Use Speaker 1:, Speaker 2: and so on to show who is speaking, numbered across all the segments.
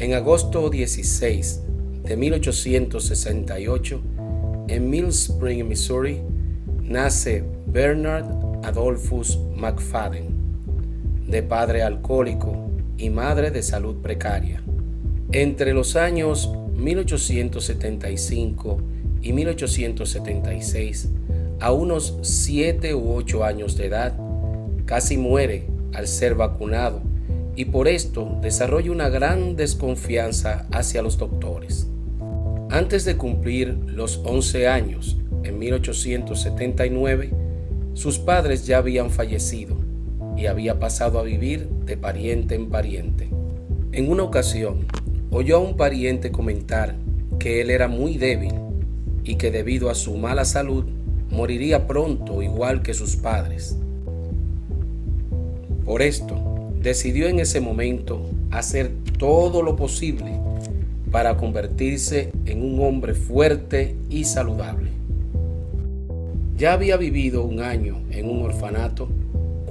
Speaker 1: En agosto 16 de 1868, en Mill Spring, Missouri, nace Bernard Adolphus McFadden, de padre alcohólico y madre de salud precaria. Entre los años 1875 y 1876, a unos 7 u 8 años de edad, casi muere al ser vacunado y por esto desarrolla una gran desconfianza hacia los doctores. Antes de cumplir los 11 años, en 1879, sus padres ya habían fallecido y había pasado a vivir de pariente en pariente. En una ocasión, oyó a un pariente comentar que él era muy débil y que debido a su mala salud moriría pronto igual que sus padres. Por esto, decidió en ese momento hacer todo lo posible para convertirse en un hombre fuerte y saludable. Ya había vivido un año en un orfanato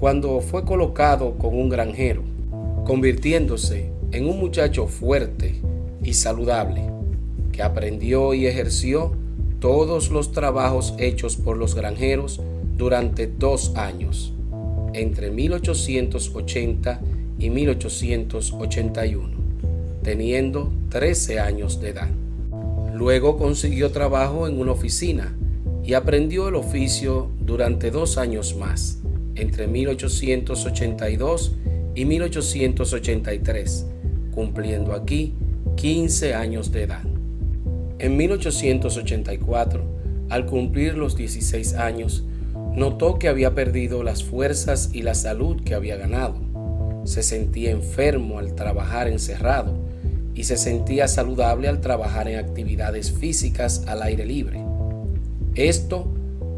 Speaker 1: cuando fue colocado con un granjero, convirtiéndose en un muchacho fuerte y saludable, que aprendió y ejerció todos los trabajos hechos por los granjeros durante 2 años, entre 1880 y 1881, teniendo 13 años de edad. Luego consiguió trabajo en una oficina y aprendió el oficio durante 2 años más, entre 1882 y 1883, cumpliendo aquí 15 años de edad. En 1884, al cumplir los 16 años, notó que había perdido las fuerzas y la salud que había ganado. Se sentía enfermo al trabajar encerrado y se sentía saludable al trabajar en actividades físicas al aire libre. Esto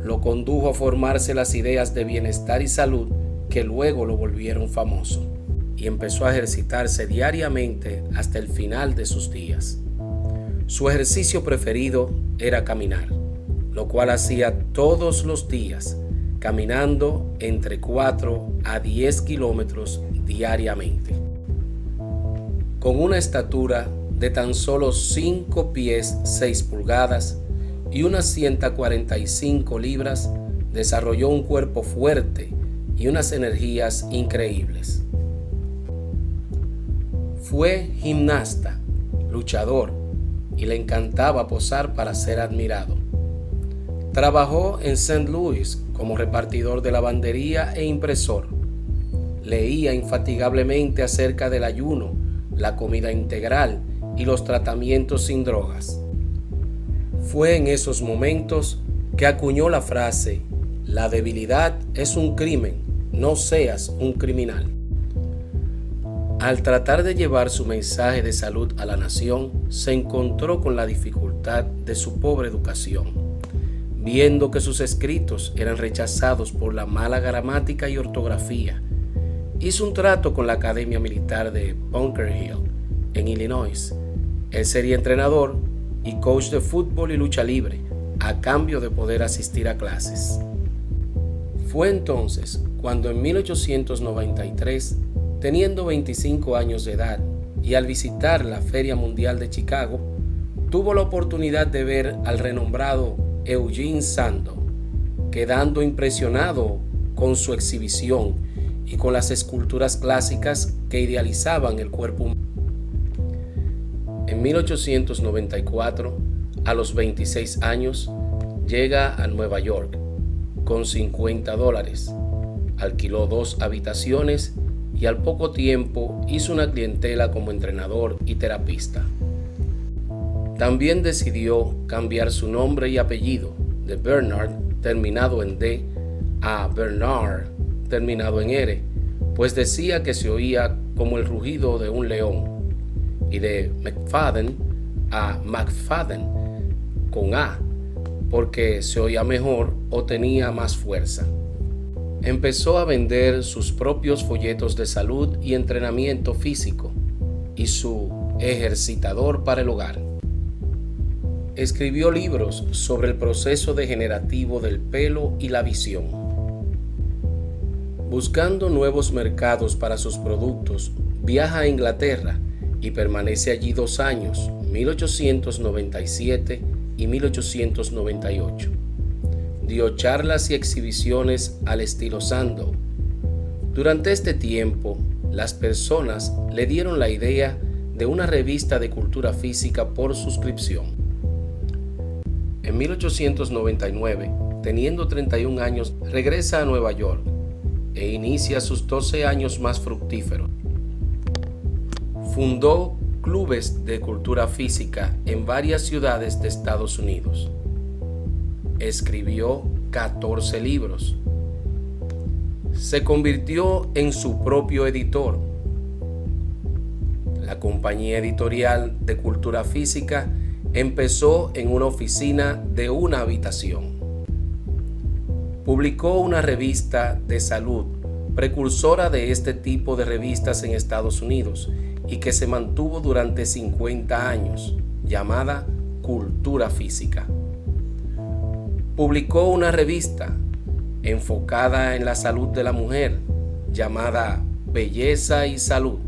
Speaker 1: lo condujo a formarse las ideas de bienestar y salud que luego lo volvieron famoso, y empezó a ejercitarse diariamente hasta el final de sus días. Su ejercicio preferido era caminar, lo cual hacía todos los días, caminando entre 4 a 10 kilómetros diariamente. Con una estatura de tan solo 5 pies 6 pulgadas y unas 145 libras, desarrolló un cuerpo fuerte y unas energías increíbles. Fue gimnasta, luchador, y le encantaba posar para ser admirado. Trabajó en St. Louis como repartidor de lavandería e impresor. Leía infatigablemente acerca del ayuno, la comida integral y los tratamientos sin drogas. Fue en esos momentos que acuñó la frase: "La debilidad es un crimen, no seas un criminal". Al tratar de llevar su mensaje de salud a la nación, se encontró con la dificultad de su pobre educación. Viendo que sus escritos eran rechazados por la mala gramática y ortografía, hizo un trato con la Academia Militar de Bunker Hill, en Illinois. Él sería entrenador y coach de fútbol y lucha libre, a cambio de poder asistir a clases. Fue entonces cuando en 1893, teniendo 25 años de edad, y al visitar la Feria Mundial de Chicago, tuvo la oportunidad de ver al renombrado Eugene Sandow, quedando impresionado con su exhibición y con las esculturas clásicas que idealizaban el cuerpo humano. En 1894, a los 26 años, llega a Nueva York con $50, alquiló 2 habitaciones y al poco tiempo hizo una clientela como entrenador y terapista. También decidió cambiar su nombre y apellido de Bernard, terminado en D, a Bernard, terminado en R, pues decía que se oía como el rugido de un león, y de McFadden a McFadden con A, porque se oía mejor o tenía más fuerza. Empezó a vender sus propios folletos de salud y entrenamiento físico y su ejercitador para el hogar. Escribió libros sobre el proceso degenerativo del pelo y la visión. Buscando nuevos mercados para sus productos, viaja a Inglaterra y permanece allí 2 años, 1897 y 1898. Dio charlas y exhibiciones al estilo Sandow. Durante este tiempo, las personas le dieron la idea de una revista de cultura física por suscripción. En 1899, teniendo 31 años, regresa a Nueva York e inicia sus 12 años más fructíferos. Fundó clubes de cultura física en varias ciudades de Estados Unidos. Escribió 14 libros. Se convirtió en su propio editor. La compañía editorial de cultura física empezó en una oficina de una habitación. Publicó una revista de salud, precursora de este tipo de revistas en Estados Unidos y que se mantuvo durante 50 años, llamada Cultura Física. Publicó una revista enfocada en la salud de la mujer, llamada Belleza y Salud.